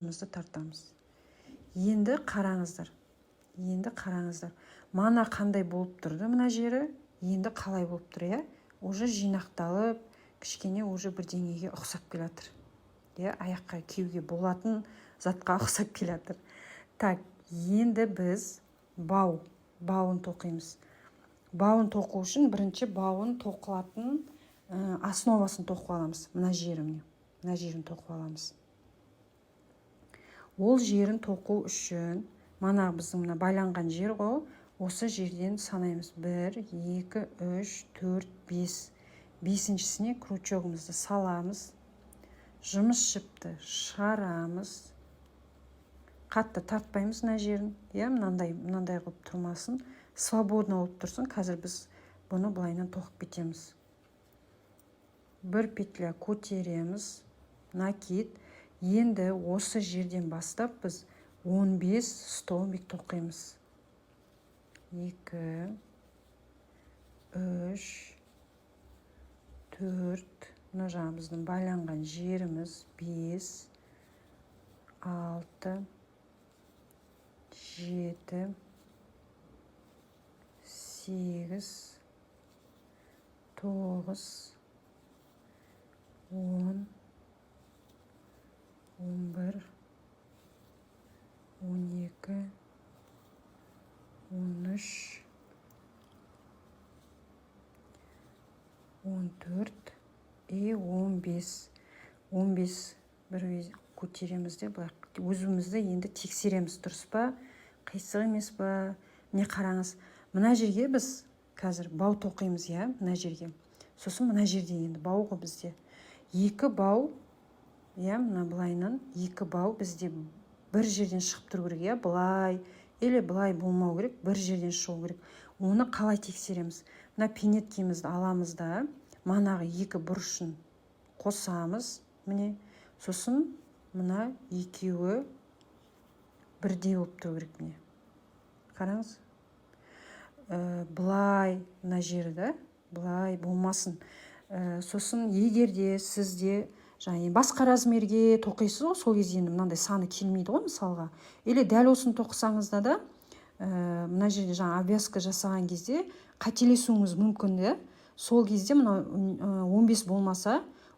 тартамыз. Енді қараңыздар. Мана қандай болып тұрды мына жері, енді қалай болып тұр, иә? Уже жинақталып, кішкене уже бірдеңеге ұқсап келатыр. Иә, аяққа киюге болатын затқа ұқсап келатыр. Так, енді біз бауын тоқимыз. Бауын тоқу үшін бірінші бауын тоқылатын основасын тоқып аламыз. Мына жерін тоқып аламыз. Ол жерін тоқу үшін мана біздің мына байланған жер ғой, осы жерден санаймыз. 1, 2, 3, 4, 5. Бесіншісіне крючогымызды саламыз. Жұмыс жіпті шығарамыз. Қатты тартпаймыз мына жерін. Иә, мынандай қылып тұрмасын. Свободно болып тұрсын. Қазір біз бұны былайынан тоқып кетеміз. Бір петля көтереміз. Накид. Енді осы жерден бастап біз 15 столбик тоқимыз. 2, 3, 4, мына жағымыздың байланған жеріміз 5, 6, 7, 8, 9, 10, 11, 12, 13, 14 и 15. 15 бір көтереміз де, өзімізді енді тексереміз, дұрыс па, қисық емес па. Не қараңыз, мына жерге біз қазір бау тоқимыз, иә, мына жерге. Сосын мына жерде енді бау ғой бізде. 2 бау, иә, мына былайынан 2 бау бізде бір жерден шығып тұру керек, иә, былай или былай болмау керек, бір жерден шығу керек. Оны қалай тексереміз? Мына пинеткемізді аламыз да, манағы 2 бұрышын қосамыз, міне. Сосын мына екеуі бірдей болып тұру керек, міне. Қараңыз. Былай мына жерді, былай болмасын. Сосын егерде сізде басқа размерге тоқисыз ғой, сол кезде енді мынандай саны келмейді ғой, мысалға. Или дәл осыны тоқысаңызда да, мына жерде обвязка жасаған кезде қателесуіңіз мүмкін, де. Сол кезде мына 15 болмаса,